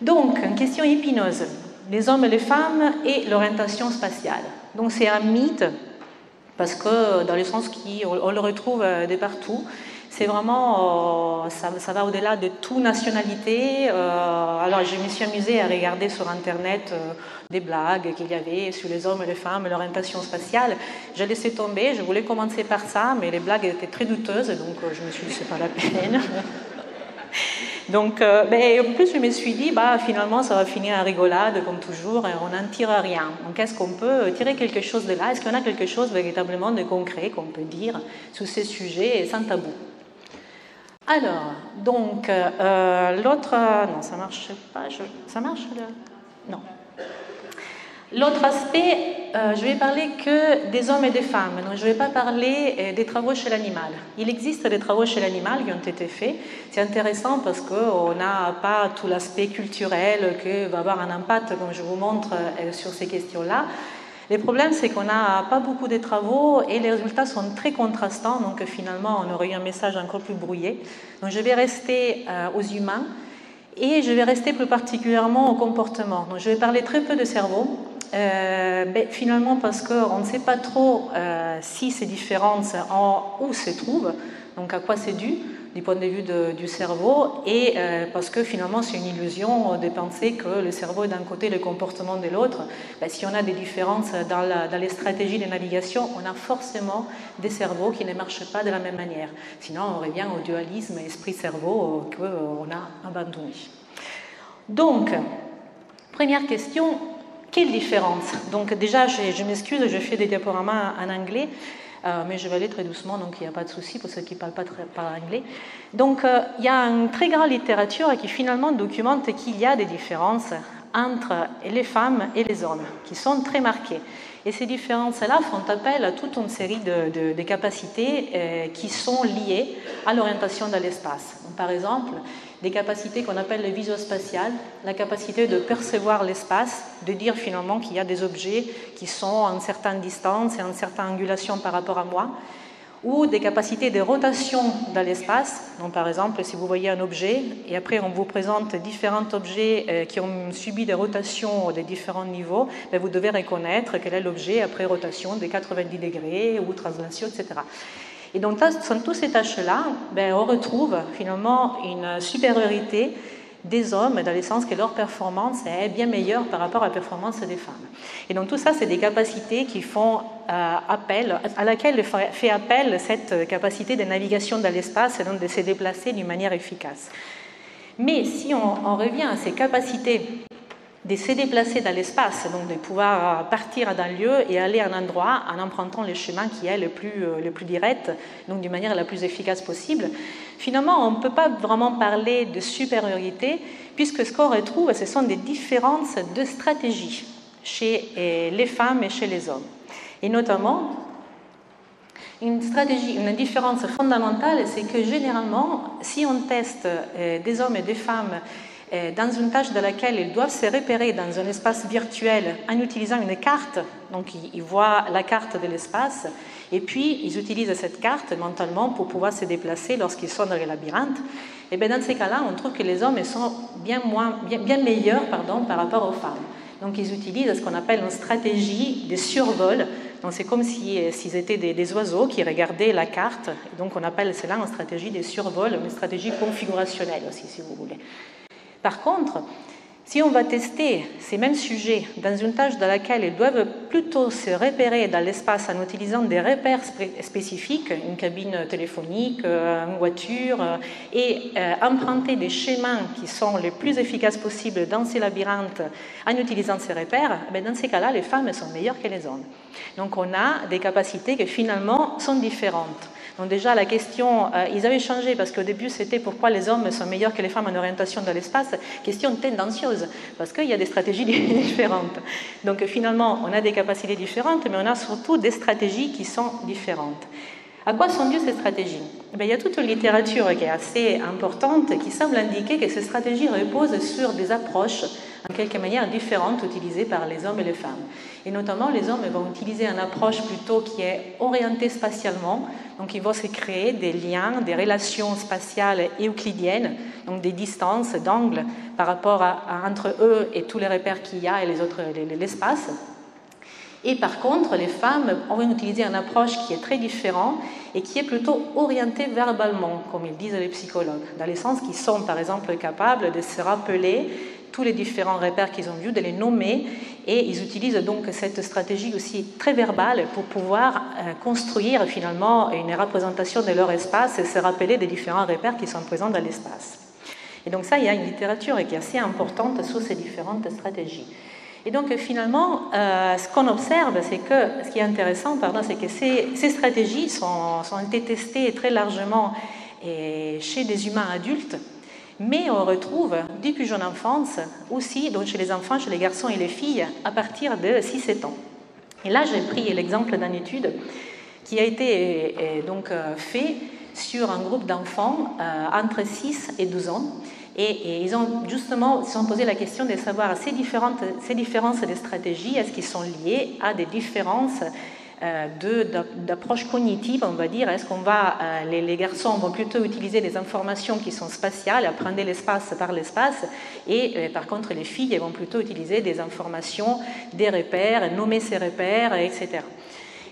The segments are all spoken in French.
Donc, une question épineuse. Les hommes et les femmes et l'orientation spatiale. Donc, c'est un mythe, parce que dans le sens qu'on le retrouve de partout. C'est vraiment, ça va au-delà de toute nationalité. Alors, je me suis amusée à regarder sur Internet des blagues qu'il y avait sur les hommes et les femmes et l'orientation spatiale. J'ai laissé tomber, je voulais commencer par ça, mais les blagues étaient très douteuses, donc je me suis dit, c'est pas la peine. Donc, en plus, je me suis dit, finalement, ça va finir en rigolade, comme toujours, et on n'en tire rien. Donc, est-ce qu'on peut tirer quelque chose de là? Est-ce qu'on a quelque chose véritablement de concret qu'on peut dire sur ces sujets sans tabou? Alors, donc, l'autre... Non, ça ne marche pas. Ça marche Non. L'autre aspect, je vais parler que des hommes et des femmes. Donc, je ne vais pas parler des travaux chez l'animal. Il existe des travaux chez l'animal qui ont été faits. C'est intéressant parce qu'on n'a pas tout l'aspect culturel qui va avoir un impact, comme je vous montre, sur ces questions-là. Le problème, c'est qu'on n'a pas beaucoup de travaux et les résultats sont très contrastants. Donc, finalement, on aurait eu un message encore plus brouillé. Donc, je vais rester aux humains et je vais rester plus particulièrement au comportement. Donc, je vais parler très peu de cerveau. Finalement parce qu'on ne sait pas trop si ces différences où se trouvent, donc à quoi c'est dû du point de vue du cerveau, et parce que finalement c'est une illusion de penser que le cerveau est d'un côté et le comportement de l'autre. Si on a des différences dans les stratégies de navigation, on a forcément des cerveaux qui ne marchent pas de la même manière. Sinon on revient au dualisme esprit-cerveau qu'on a abandonné. Donc, première question, quelle différence? Donc déjà, je m'excuse, je fais des diaporamas en anglais, mais je vais aller très doucement, donc il n'y a pas de souci pour ceux qui ne parlent pas anglais. Donc il y a une très grande littérature qui finalement documente qu'il y a des différences entre les femmes et les hommes, qui sont très marquées. Et ces différences-là font appel à toute une série de capacités qui sont liées à l'orientation dans l'espace. Par exemple, des capacités qu'on appelle le visio-spatial, la capacité de percevoir l'espace, de dire finalement qu'il y a des objets qui sont à une certaine distance et à une certaine angulation par rapport à moi, ou des capacités de rotation dans l'espace. Donc, par exemple, si vous voyez un objet et après on vous présente différents objets qui ont subi des rotations de différents niveaux, vous devez reconnaître quel est l'objet après rotation de 90 degrés ou translation, etc. Et donc, dans toutes ces tâches-là, on retrouve finalement une supériorité des hommes, dans le sens que leur performance est bien meilleure par rapport à la performance des femmes. Et donc tout ça, c'est des capacités qui font appel, à laquelle fait appel cette capacité de navigation dans l'espace et donc de se déplacer d'une manière efficace. Mais si on revient à ces capacités de se déplacer dans l'espace, donc de pouvoir partir d'un lieu et aller à un endroit en empruntant le chemin qui est le plus direct, donc d'une manière la plus efficace possible. Finalement, on ne peut pas vraiment parler de supériorité, puisque ce qu'on retrouve, ce sont des différences de stratégie chez les femmes et chez les hommes. Et notamment, une différence fondamentale, c'est que généralement, si on teste des hommes et des femmes dans une tâche dans laquelle ils doivent se repérer dans un espace virtuel en utilisant une carte, donc ils voient la carte de l'espace, et puis ils utilisent cette carte mentalement pour pouvoir se déplacer lorsqu'ils sont dans les labyrinthes, et bien dans ces cas-là, on trouve que les hommes sont bien meilleurs par rapport aux femmes. Donc ils utilisent ce qu'on appelle une stratégie de survol. Donc c'est comme s'ils étaient des oiseaux qui regardaient la carte, et donc on appelle cela une stratégie de survol, une stratégie configurationnelle aussi, si vous voulez. Par contre, si on va tester ces mêmes sujets dans une tâche dans laquelle ils doivent plutôt se repérer dans l'espace en utilisant des repères spécifiques, une cabine téléphonique, une voiture, et emprunter des chemins qui sont les plus efficaces possibles dans ces labyrinthes en utilisant ces repères, dans ces cas-là, les femmes sont meilleures que les hommes. Donc on a des capacités qui finalement sont différentes. Donc déjà, la question, ils avaient changé parce qu'au début, c'était pourquoi les hommes sont meilleurs que les femmes en orientation dans l'espace. Question tendancieuse, parce qu'il y a des stratégies différentes. Donc finalement, on a des capacités différentes, mais on a surtout des stratégies qui sont différentes. À quoi sont dues ces stratégies? Il y a toute une littérature qui est assez importante qui semble indiquer que ces stratégies reposent sur des approches en quelque manière différentes utilisées par les hommes et les femmes. Et notamment, les hommes vont utiliser une approche plutôt qui est orientée spatialement. Donc, ils vont se créer des liens, des relations spatiales euclidiennes, donc des distances, d'angles par rapport entre eux et tous les repères qu'il y a et l'espace. Et par contre, les femmes vont utiliser une approche qui est très différente et qui est plutôt orientée verbalement, comme ils disent les psychologues, dans le sens qu'ils sont, par exemple, capables de se rappeler tous les différents repères qu'ils ont vus, de les nommer, et ils utilisent donc cette stratégie aussi très verbale pour pouvoir construire finalement une représentation de leur espace et se rappeler des différents repères qui sont présents dans l'espace. Et donc ça, il y a une littérature qui est assez importante sur ces différentes stratégies. Et donc finalement, ce qu'on observe, c'est que, ce qui est intéressant, c'est que ces stratégies ont été testées très largement chez des humains adultes, mais on retrouve depuis jeune enfance aussi, donc chez les enfants, chez les garçons et les filles, à partir de 6-7 ans. Et là, j'ai pris l'exemple d'une étude qui a été donc faite sur un groupe d'enfants entre 6 et 12 ans. Et ils ont justement se sont posé la question de savoir ces différences de stratégies, est-ce qu'elles sont liées à des différences d'approche cognitive, on va dire. Est-ce qu'on va, les garçons vont plutôt utiliser des informations qui sont spatiales, apprendre l'espace par l'espace, et par contre les filles vont plutôt utiliser des informations, des repères, nommer ces repères, etc.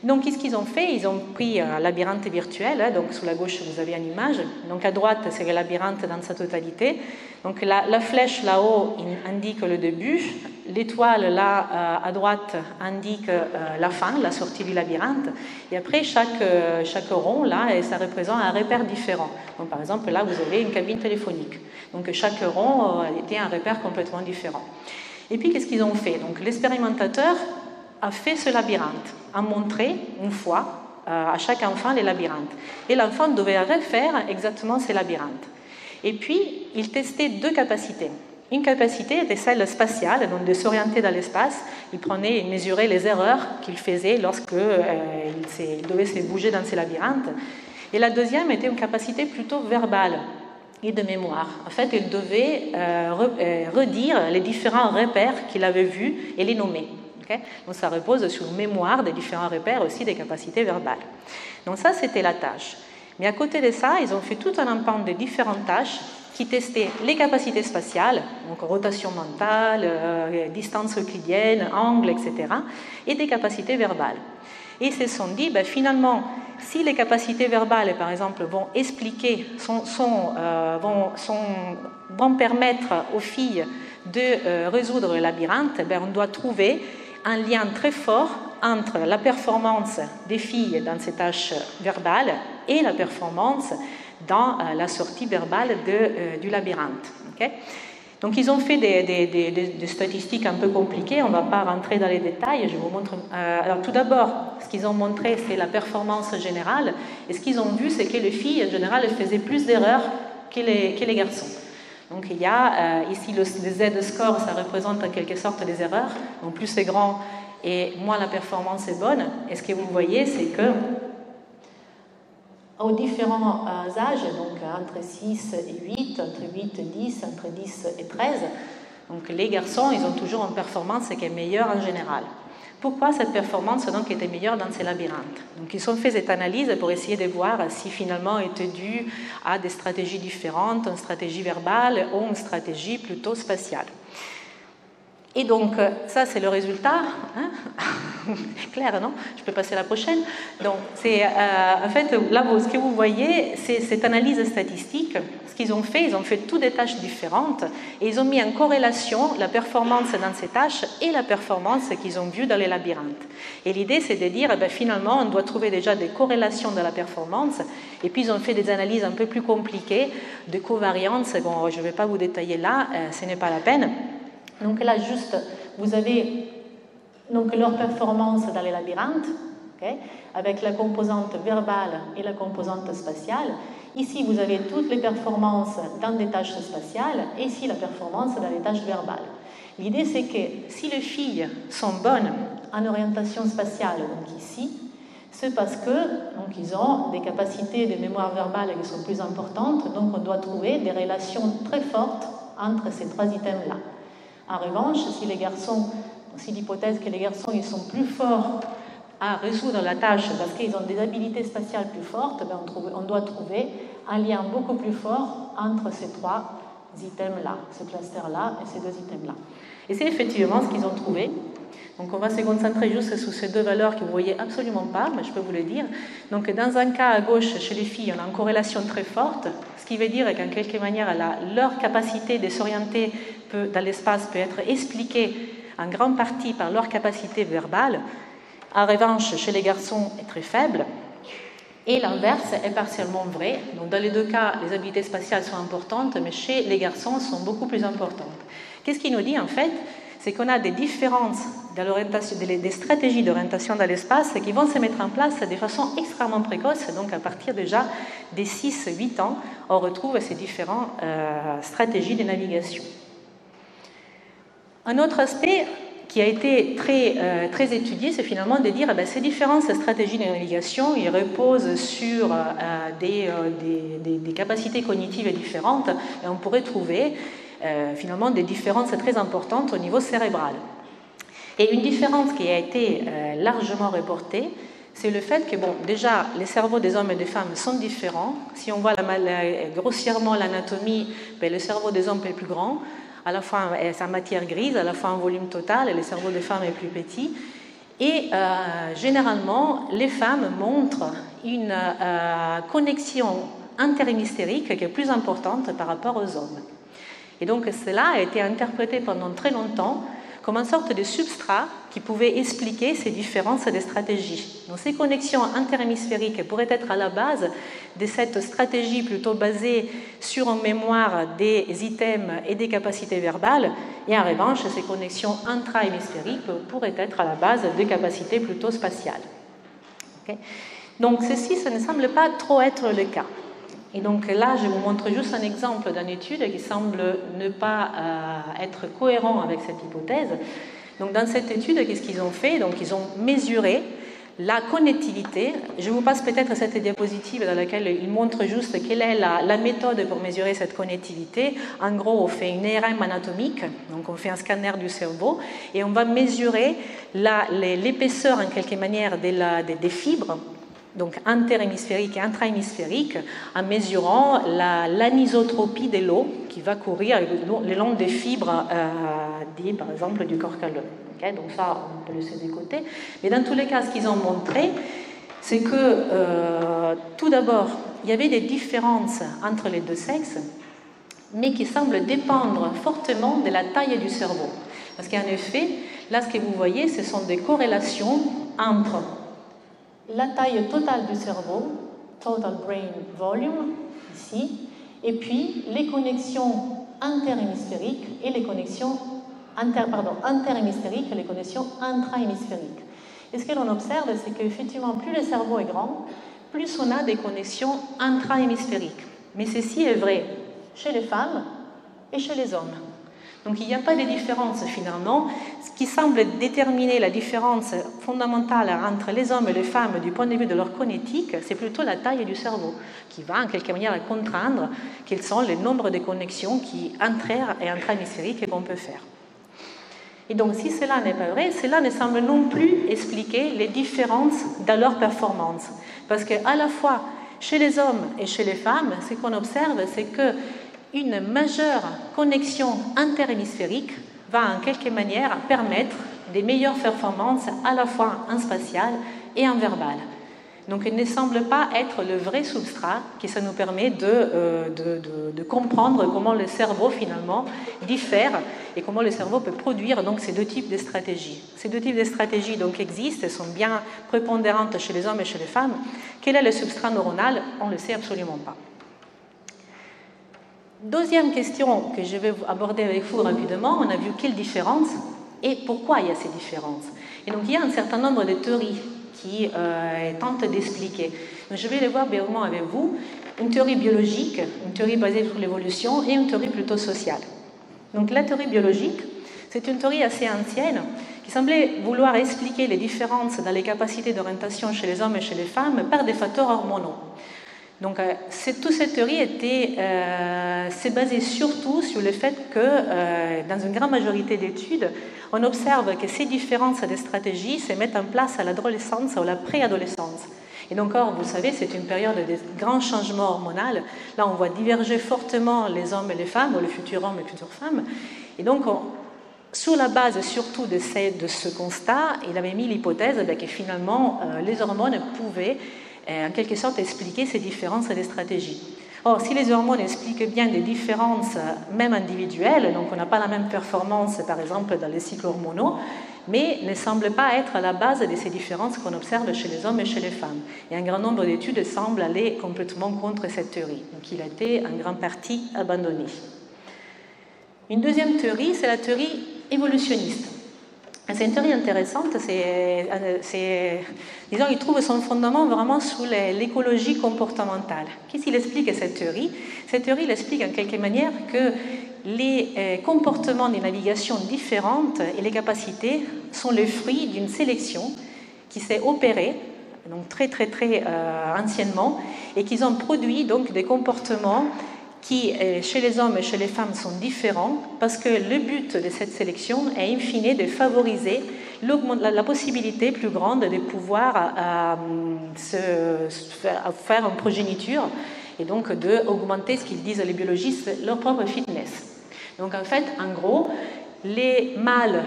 Donc, qu'est-ce qu'ils ont fait? Ils ont pris un labyrinthe virtuel. Donc, sous la gauche, vous avez une image. Donc, à droite, c'est le labyrinthe dans sa totalité. Donc, la flèche là-haut indique le début. L'étoile là, à droite, indique la fin, la sortie du labyrinthe. Et après, chaque rond, là, ça représente un repère différent. Donc, par exemple, là, vous avez une cabine téléphonique. Donc, chaque rond était un repère complètement différent. Et puis, qu'est-ce qu'ils ont fait? Donc, l'expérimentateur a fait ce labyrinthe, a montré une fois à chaque enfant les labyrinthes. Et l'enfant devait refaire exactement ces labyrinthes. Et puis, il testait deux capacités. Une capacité était celle spatiale, donc de s'orienter dans l'espace. Il prenait et mesurait les erreurs qu'il faisait lorsqu'il devait se bouger dans ces labyrinthes. Et la deuxième était une capacité plutôt verbale et de mémoire. En fait, il devait redire les différents repères qu'il avait vus et les nommer. Donc ça repose sur une mémoire des différents repères, aussi des capacités verbales. Donc ça, c'était la tâche. Mais à côté de ça, ils ont fait tout un ensemble de différentes tâches qui testaient les capacités spatiales, donc rotation mentale, distance euclidienne, angle, etc., et des capacités verbales. Et ils se sont dit, finalement, si les capacités verbales, par exemple, vont expliquer, vont permettre aux filles de résoudre le labyrinthe, on doit trouver un lien très fort entre la performance des filles dans ces tâches verbales et la performance dans la sortie verbale du labyrinthe. Okay? Donc, ils ont fait des statistiques un peu compliquées, on ne va pas rentrer dans les détails, je vous montre. Alors, tout d'abord, ce qu'ils ont montré, c'est la performance générale, et ce qu'ils ont vu, c'est que les filles, en général, faisaient plus d'erreurs que les garçons. Donc, il y a ici le Z-score, ça représente en quelque sorte des erreurs. Donc, plus c'est grand et moins la performance est bonne. Et ce que vous voyez, c'est que aux différents âges, donc entre 6 et 8, entre 8 et 10, entre 10 et 13, donc les garçons, ils ont toujours une performance qui est meilleure en général. Pourquoi cette performance donc était meilleure dans ces labyrinthes? Donc ils ont fait cette analyse pour essayer de voir si finalement était dû à des stratégies différentes, une stratégie verbale ou une stratégie plutôt spatiale. Et donc ça c'est le résultat, hein? Clair, non? Je peux passer à la prochaine. Donc c'est en fait là ce que vous voyez, c'est cette analyse statistique. Ce qu'ils ont fait, ils ont fait toutes des tâches différentes et ils ont mis en corrélation la performance dans ces tâches et la performance qu'ils ont vue dans les labyrinthes. Et l'idée c'est de dire finalement on doit trouver déjà des corrélations de la performance et puis ils ont fait des analyses un peu plus compliquées de covariance. Bon, je ne vais pas vous détailler là, ce n'est pas la peine. Donc là, juste, vous avez donc leur performance dans les labyrinthes, okay, avec la composante verbale et la composante spatiale. Ici, vous avez toutes les performances dans des tâches spatiales et ici, la performance dans les tâches verbales. L'idée, c'est que si les filles sont bonnes en orientation spatiale, donc ici, c'est parce que donc, ils ont des capacités de mémoire verbale qui sont plus importantes, donc on doit trouver des relations très fortes entre ces trois items-là. En revanche, si l'hypothèse que les garçons ils sont plus forts à résoudre la tâche parce qu'ils ont des habiletés spatiales plus fortes, ben on doit trouver un lien beaucoup plus fort entre ces trois items-là, ce cluster-là et ces deux items-là. Et c'est effectivement ce qu'ils ont trouvé. Donc on va se concentrer juste sur ces deux valeurs que vous ne voyez absolument pas, mais je peux vous le dire. Donc dans un cas à gauche, chez les filles, on a une corrélation très forte, ce qui veut dire qu'en quelque manière, leur capacité de s'orienter dans l'espace peut être expliquée en grande partie par leur capacité verbale. En revanche, chez les garçons, est très faible. Et l'inverse est partiellement vrai. Donc dans les deux cas, les habiletés spatiales sont importantes, mais chez les garçons, elles sont beaucoup plus importantes. Qu'est-ce qu'il nous dit en fait? C'est qu'on a des différences dans l'orientation, des stratégies d'orientation dans l'espace qui vont se mettre en place de façon extrêmement précoce. Donc à partir déjà des 6-8 ans, on retrouve ces différentes stratégies de navigation. Un autre aspect qui a été très étudié, c'est finalement de dire que ces différentes stratégies de navigation ils reposent sur des capacités cognitives différentes et on pourrait trouver finalement des différences très importantes au niveau cérébral. Et une différence qui a été largement reportée, c'est le fait que, déjà, les cerveaux des hommes et des femmes sont différents. Si on voit grossièrement l'anatomie, le cerveau des hommes est plus grand, à la fois en matière grise, à la fois en volume total, et le cerveau des femmes est plus petit. Et généralement, les femmes montrent une connexion interhémisphérique qui est plus importante par rapport aux hommes. Et donc cela a été interprété pendant très longtemps comme une sorte de substrat qui pouvait expliquer ces différences de stratégies. Donc ces connexions interhémisphériques pourraient être à la base de cette stratégie plutôt basée sur une mémoire des items et des capacités verbales, et en revanche, ces connexions intrahémisphériques pourraient être à la base de capacités plutôt spatiales. Okay? Donc ceci, ça ne semble pas trop être le cas. Et donc là, je vous montre juste un exemple d'une étude qui semble ne pas être cohérent avec cette hypothèse. Donc dans cette étude, qu'est-ce qu'ils ont fait? Donc ils ont mesuré la connectivité. Je vous passe peut-être cette diapositive dans laquelle ils montrent juste quelle est la méthode pour mesurer cette connectivité. En gros, on fait une IRM anatomique, donc on fait un scanner du cerveau, et on va mesurer l'épaisseur en quelque manière des fibres, donc interhémisphérique et intrahémisphérique, en mesurant l'anisotropie de l'eau qui va courir le long des fibres, par exemple, du corps calleux. Okay, donc ça, on peut le laisser de côté. Mais dans tous les cas, ce qu'ils ont montré, c'est que, tout d'abord, il y avait des différences entre les deux sexes, mais qui semblent dépendre fortement de la taille du cerveau. Parce qu'en effet, là, ce que vous voyez, ce sont des corrélations entre la taille totale du cerveau, total brain volume, ici, et puis les connexions interhémisphériques et les connexions interhémisphériques et les connexions intrahémisphériques. Et ce que l'on observe, c'est qu'effectivement, plus le cerveau est grand, plus on a des connexions intrahémisphériques. Mais ceci est vrai chez les femmes et chez les hommes. Donc il n'y a pas de différence finalement. Ce qui semble déterminer la différence fondamentale entre les hommes et les femmes du point de vue de leur cognitique, c'est plutôt la taille du cerveau, qui va en quelque manière contraindre quels sont les nombres de connexions intra- et intrahémisphériques qu'on peut faire. Et donc si cela n'est pas vrai, cela ne semble non plus expliquer les différences dans leur performance. Parce qu'à la fois chez les hommes et chez les femmes, ce qu'on observe, c'est que une majeure connexion interhémisphérique va en quelque manière permettre des meilleures performances à la fois en spatial et en verbal. Donc il ne semble pas être le vrai substrat qui ça nous permet de comprendre comment le cerveau finalement diffère et comment le cerveau peut produire donc ces deux types de stratégies. Ces deux types de stratégies donc existent et sont bien prépondérantes chez les hommes et chez les femmes. Quel est le substrat neuronal? On ne le sait absolument pas. Deuxième question que je vais aborder avec vous rapidement, on a vu quelle différence et pourquoi il y a ces différences. Et donc il y a un certain nombre de théories qui tentent d'expliquer. Donc, je vais les voir brièvement avec vous. Une théorie biologique, une théorie basée sur l'évolution et une théorie plutôt sociale. Donc la théorie biologique, c'est une théorie assez ancienne qui semblait vouloir expliquer les différences dans les capacités d'orientation chez les hommes et chez les femmes par des facteurs hormonaux. Donc, toute cette théorie s'est basée surtout sur le fait que, dans une grande majorité d'études, on observe que ces différences de stratégies se mettent en place à l'adolescence ou à la préadolescence. Et donc, vous savez, c'est une période de grands changements hormonaux. Là, on voit diverger fortement les hommes et les femmes, ou les futurs hommes et les futures femmes. Et donc, sur la base surtout de ce constat, il avait mis l'hypothèse que finalement, les hormones pouvaient en quelque sorte expliquer ces différences des stratégies. Or, si les hormones expliquent bien des différences, même individuelles, donc on n'a pas la même performance, par exemple, dans les cycles hormonaux, mais ne semblent pas être à la base de ces différences qu'on observe chez les hommes et chez les femmes. Et un grand nombre d'études semblent aller complètement contre cette théorie. Donc, il a été en grande partie abandonné. Une deuxième théorie, c'est la théorie évolutionniste. C'est une théorie intéressante, disons, il trouve son fondement vraiment sous l'écologie comportementale. Qu'est-ce qu'il explique cette théorie? Cette théorie explique en quelque manière que les comportements des navigations différentes et les capacités sont le fruit d'une sélection qui s'est opérée, donc très anciennement, et qu'ils ont produit donc des comportements qui, chez les hommes et chez les femmes, sont différents parce que le but de cette sélection est in fine de favoriser la possibilité plus grande de pouvoir faire une progéniture et donc d'augmenter, ce qu'ils disent les biologistes, leur propre fitness. Donc en fait, en gros, les mâles,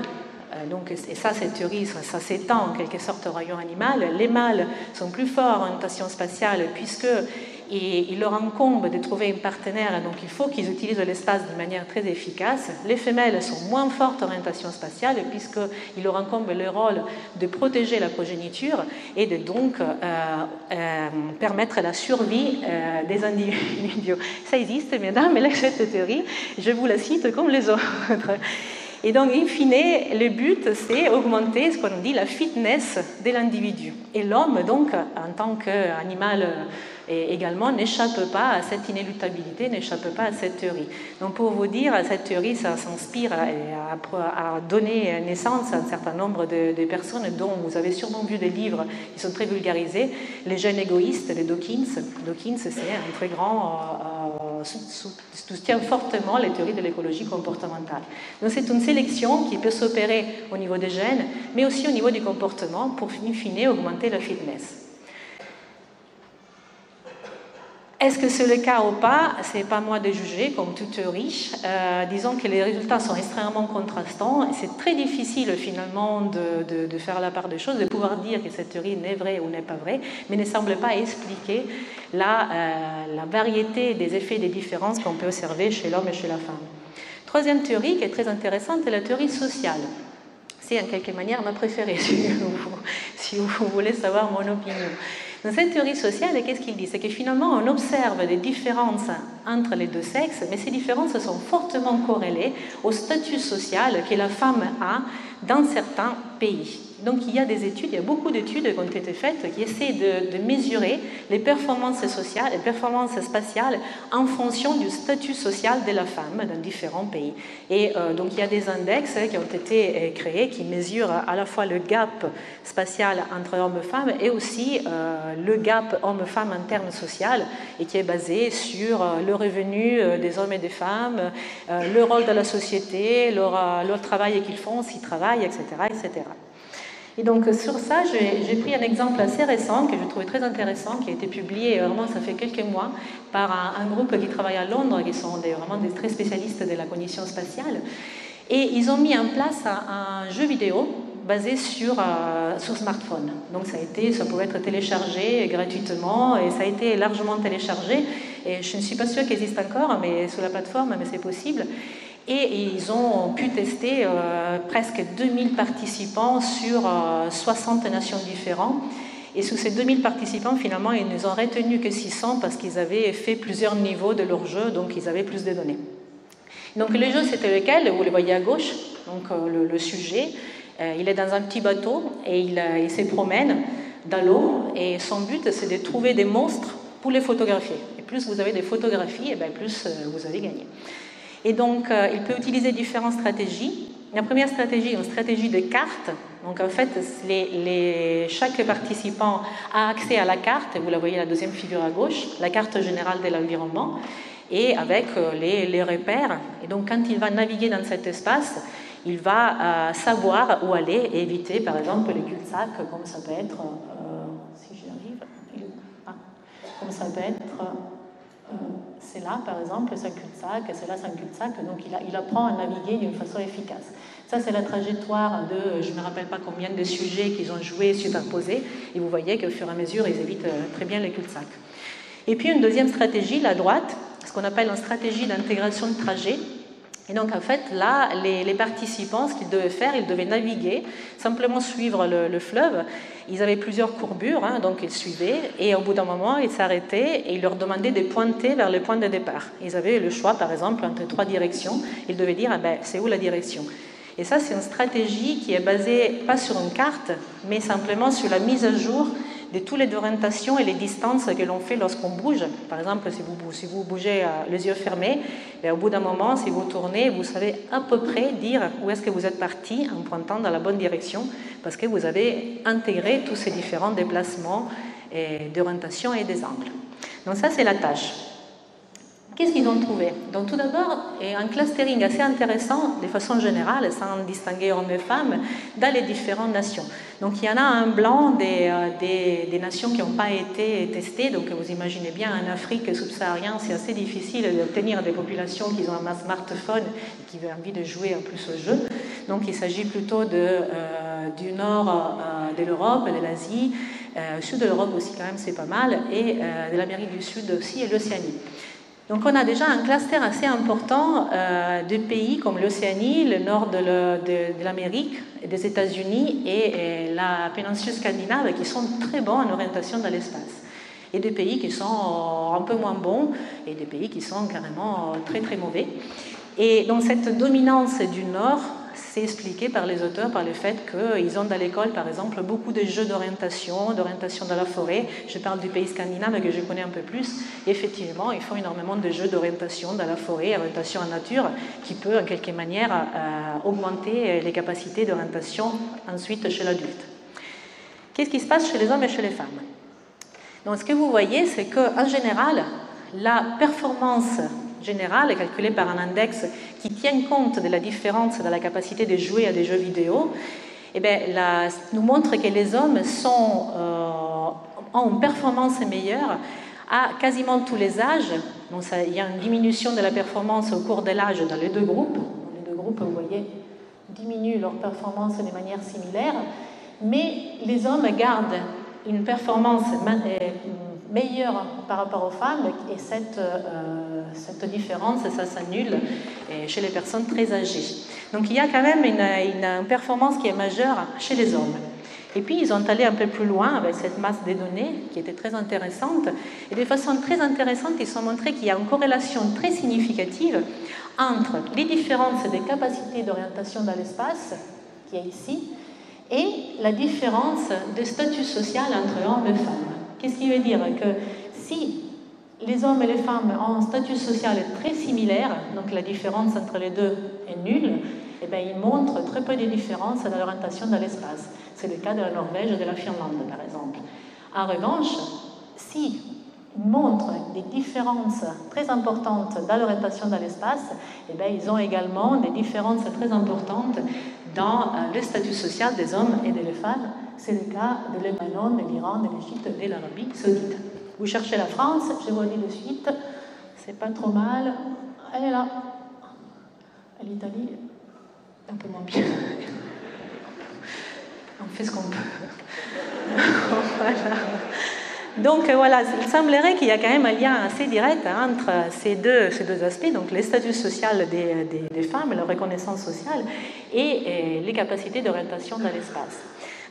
et ça, cette théorie, ça s'étend en quelque sorte au rayon animal, les mâles sont plus forts en orientation spatiale puisque il leur incombe de trouver un partenaire, donc il faut qu'ils utilisent l'espace de manière très efficace. Les femelles sont moins fortes en orientation spatiale puisqu'il leur incombe le rôle de protéger la progéniture et de donc permettre la survie des individus. Ça existe, mesdames, mais cette théorie, je vous la cite comme les autres. Et donc, in fine, le but, c'est augmenter ce qu'on dit la fitness de l'individu. Et l'homme, donc, en tant qu'animal également, n'échappe pas à cette inéluctabilité, n'échappe pas à cette théorie. Donc, pour vous dire, cette théorie, ça s'inspire à donner naissance à un certain nombre de personnes dont vous avez sûrement vu des livres qui sont très vulgarisés. Les gènes égoïstes de Dawkins. Dawkins, c'est un très grand... soutient fortement les théories de l'écologie comportementale. Donc c'est une sélection qui peut s'opérer au niveau des gènes, mais aussi au niveau du comportement pour, in fine, augmenter la fitness. Est-ce que c'est le cas ou pas? Ce n'est pas moi de juger, comme toute théorie. Disons que les résultats sont extrêmement contrastants et c'est très difficile finalement de faire la part des choses, de pouvoir dire que cette théorie n'est vraie ou n'est pas vraie, mais ne semble pas expliquer la variété des effets et des différences qu'on peut observer chez l'homme et chez la femme. Troisième théorie qui est très intéressante est la théorie sociale. C'est en quelque manière ma préférée, si vous voulez savoir mon opinion. Dans cette théorie sociale, qu'est-ce qu'il dit? C'est que finalement, on observe des différences entre les deux sexes, mais ces différences sont fortement corrélées au statut social que la femme a dans certains pays. Donc il y a des études, il y a beaucoup d'études qui ont été faites qui essaient de mesurer les performances sociales, les performances spatiales en fonction du statut social de la femme dans différents pays. Et donc il y a des index qui ont été créés qui mesurent à la fois le gap spatial entre hommes et femmes et aussi le gap homme-femme en termes sociaux et qui est basé sur le revenu des hommes et des femmes, le rôle de la société, leur travail qu'ils font, s'ils travaillent, etc., etc. Et donc sur ça, j'ai pris un exemple assez récent que je trouvais très intéressant, qui a été publié, vraiment ça fait quelques mois, par un groupe qui travaille à Londres, qui sont vraiment des très spécialistes de la cognition spatiale. Et ils ont mis en place un jeu vidéo basé sur smartphone. Donc ça pouvait être téléchargé gratuitement et ça a été largement téléchargé. Et je ne suis pas sûre qu'il existe encore, mais sur la plateforme, mais c'est possible. Et ils ont pu tester presque 2000 participants sur 60 nations différentes. Et sous ces 2000 participants, finalement, ils ne ont retenu que 600 parce qu'ils avaient fait plusieurs niveaux de leur jeu, donc ils avaient plus de données. Donc le jeu, c'était lequel? Vous le voyez à gauche, donc le sujet. Il est dans un petit bateau et il se promène dans l'eau. Et son but, c'est de trouver des monstres pour les photographier. Et plus vous avez des photographies, et bien plus vous avez gagné. Et donc, il peut utiliser différentes stratégies. La première stratégie, une stratégie de carte. Donc en fait, chaque participant a accès à la carte, vous la voyez la deuxième figure à gauche, la carte générale de l'environnement, et avec les repères. Et donc quand il va naviguer dans cet espace, il va savoir où aller et éviter par exemple les cul-de-sac, comme ça peut être, si j'y arrive, comme ça peut être... c'est là, par exemple, c'est un cul-de-sac, c'est là, c'est un cul-de-sac, donc il apprend à naviguer d'une façon efficace. Ça, c'est la trajectoire de, je ne me rappelle pas combien de sujets qu'ils ont joués superposés, et vous voyez qu'au fur et à mesure, ils évitent très bien les cul-de-sac. Et puis, une deuxième stratégie, la droite, ce qu'on appelle une stratégie d'intégration de trajet. Et donc, en fait, là, les participants, ce qu'ils devaient faire, ils devaient naviguer, simplement suivre le fleuve. Ils avaient plusieurs courbures, donc ils suivaient, et au bout d'un moment, ils s'arrêtaient et ils leur demandaient de pointer vers le point de départ. Ils avaient le choix, par exemple, entre 3 directions. Ils devaient dire, c'est où la direction? Et ça, c'est une stratégie qui est basée, pas sur une carte, mais simplement sur la mise à jour de toutes les orientations et les distances que l'on fait lorsqu'on bouge. Par exemple, si vous bougez les yeux fermés, au bout d'un moment, si vous tournez, vous savez à peu près dire où est-ce que vous êtes parti en pointant dans la bonne direction, parce que vous avez intégré tous ces différents déplacements d'orientation et des angles. Donc ça, c'est la tâche. Qu'est-ce qu'ils ont trouvé? Donc tout d'abord, un clustering assez intéressant, de façon générale, sans distinguer hommes et femmes, dans les différentes nations. Donc il y en a un blanc des nations qui n'ont pas été testées. Donc vous imaginez bien, en Afrique subsaharienne, c'est assez difficile d'obtenir des populations qui ont un smartphone et qui ont envie de jouer en plus au jeu. Donc il s'agit plutôt du nord de l'Europe, de l'Asie, sud de l'Europe aussi quand même c'est pas mal, et de l'Amérique du Sud aussi et l'Océanie. Donc on a déjà un cluster assez important de pays comme l'Océanie, le nord de l'Amérique, des États-Unis et la péninsule scandinave qui sont très bons en orientation dans l'espace. Et des pays qui sont un peu moins bons et des pays qui sont carrément très très mauvais. Et donc cette dominance du nord, c'est expliqué par les auteurs par le fait qu'ils ont dans l'école, par exemple, beaucoup de jeux d'orientation dans la forêt. Je parle du pays scandinave que je connais un peu plus. Et effectivement, ils font énormément de jeux d'orientation dans la forêt, orientation en nature, qui peut en quelque manière augmenter les capacités d'orientation ensuite chez l'adulte. Qu'est-ce qui se passe chez les hommes et chez les femmes? Donc ce que vous voyez, c'est qu'en général, la performance générale est calculée par un index qui tient compte de la différence dans la capacité de jouer à des jeux vidéo, nous montre que les hommes ont une performance meilleure à quasiment tous les âges. Donc il y a une diminution de la performance au cours de l'âge dans les deux groupes. Les deux groupes, vous voyez, diminuent leur performance de manière similaire, mais les hommes gardent une performance meilleure par rapport aux femmes, et cette différence, ça s'annule chez les personnes très âgées. Donc il y a quand même une performance qui est majeure chez les hommes. Et puis ils ont allé un peu plus loin avec cette masse de données qui était très intéressante, et de façon très intéressante, ils ont montré qu'il y a une corrélation très significative entre les différences des capacités d'orientation dans l'espace, qui est ici, et la différence de statut social entre hommes et femmes. Qu'est-ce qui veut dire? Que si les hommes et les femmes ont un statut social très similaire, donc la différence entre les deux est nulle, ils montrent très peu de différences dans l'orientation dans l'espace. C'est le cas de la Norvège et de la Finlande, par exemple. En revanche, si montrent des différences très importantes dans l'orientation dans l'espace, ils ont également des différences très importantes dans le statut social des hommes et des femmes. C'est le cas de Lebanon, de l'Iran, de l'Égypte et de l'Arabie saoudite. Vous cherchez la France, je vous dis de suite, c'est pas trop mal. Elle est là. L'Italie, un peu moins bien. On fait ce qu'on peut. Voilà. Donc voilà, il semblerait qu'il y a quand même un lien assez direct entre ces deux aspects, donc le statut social des femmes, leur reconnaissance sociale et les capacités d'orientation dans l'espace.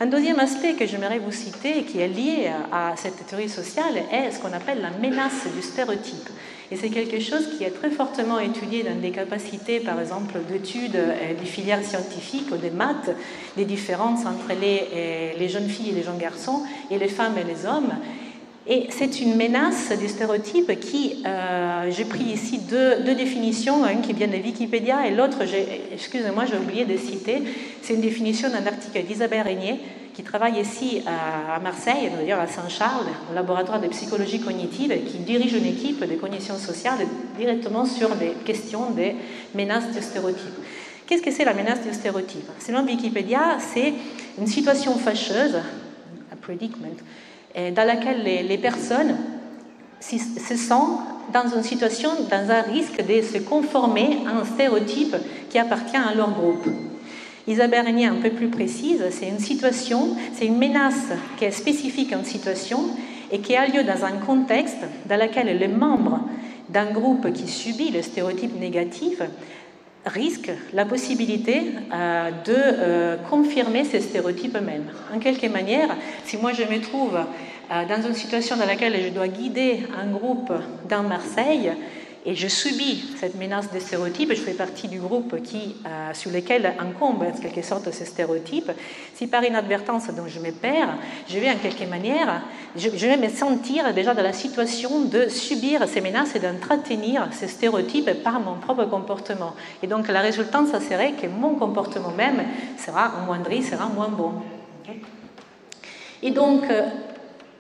Un deuxième aspect que j'aimerais vous citer, qui est lié à cette théorie sociale, est ce qu'on appelle la menace du stéréotype. Et c'est quelque chose qui est très fortement étudié dans des capacités, par exemple, d'études des filières scientifiques ou des maths, des différences entre les jeunes filles et les jeunes garçons, et les femmes et les hommes. Et c'est une menace du stéréotype qui, j'ai pris ici deux définitions, une qui vient de Wikipédia et l'autre, excusez-moi, j'ai oublié de citer, c'est une définition d'un article d'Isabelle Régnier qui travaille ici à Marseille, d'ailleurs à Saint-Charles, au laboratoire de psychologie cognitive, qui dirige une équipe de cognition sociale directement sur les questions des menaces du stéréotype. Qu'est-ce que c'est la menace du stéréotype? Selon Wikipédia, c'est une situation fâcheuse, un predicament, dans laquelle les personnes se sentent dans une situation, dans un risque de se conformer à un stéréotype qui appartient à leur groupe. Isabelle Régnier est un peu plus précise, c'est une situation, c'est une menace qui est spécifique à une situation et qui a lieu dans un contexte dans lequel les membres d'un groupe qui subit le stéréotype négatif risquent la possibilité de confirmer ces stéréotypes eux-mêmes. En quelque manière, si moi je me trouve dans une situation dans laquelle je dois guider un groupe dans Marseille et je subis cette menace de stéréotypes, je fais partie du groupe sur lequel incombe en quelque sorte ces stéréotypes, si par inadvertance dont je me perds, je vais en quelque manière, je vais me sentir déjà dans la situation de subir ces menaces et d'entretenir ces stéréotypes par mon propre comportement. Et donc la résultante, ça serait que mon comportement même sera amoindri, sera moins bon. Okay. Et donc,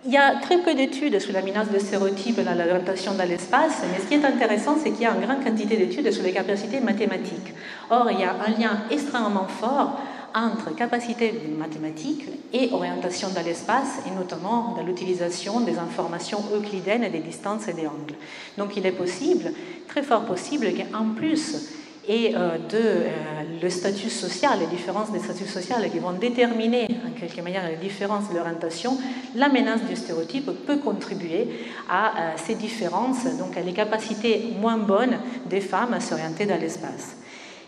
il y a très peu d'études sur la menace de stéréotypes dans l'orientation dans l'espace, mais ce qui est intéressant, c'est qu'il y a une grande quantité d'études sur les capacités mathématiques. Or, il y a un lien extrêmement fort entre capacité mathématiques et orientation dans l'espace, et notamment dans l'utilisation des informations euclidiennes, des distances et des angles. Donc, il est possible, très fort possible, qu'en plus le statut social, les différences des statuts sociaux qui vont déterminer en quelque manière les différences de l'orientation, la menace du stéréotype peut contribuer à ces différences, donc à les capacités moins bonnes des femmes à s'orienter dans l'espace.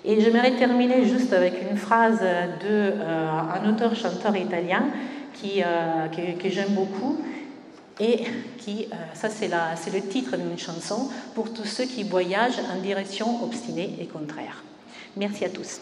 Et j'aimerais terminer juste avec une phrase d'un auteur-chanteur italien que j'aime beaucoup, et ça c'est le titre d'une chanson, pour tous ceux qui voyagent en direction obstinée et contraire. Merci à tous.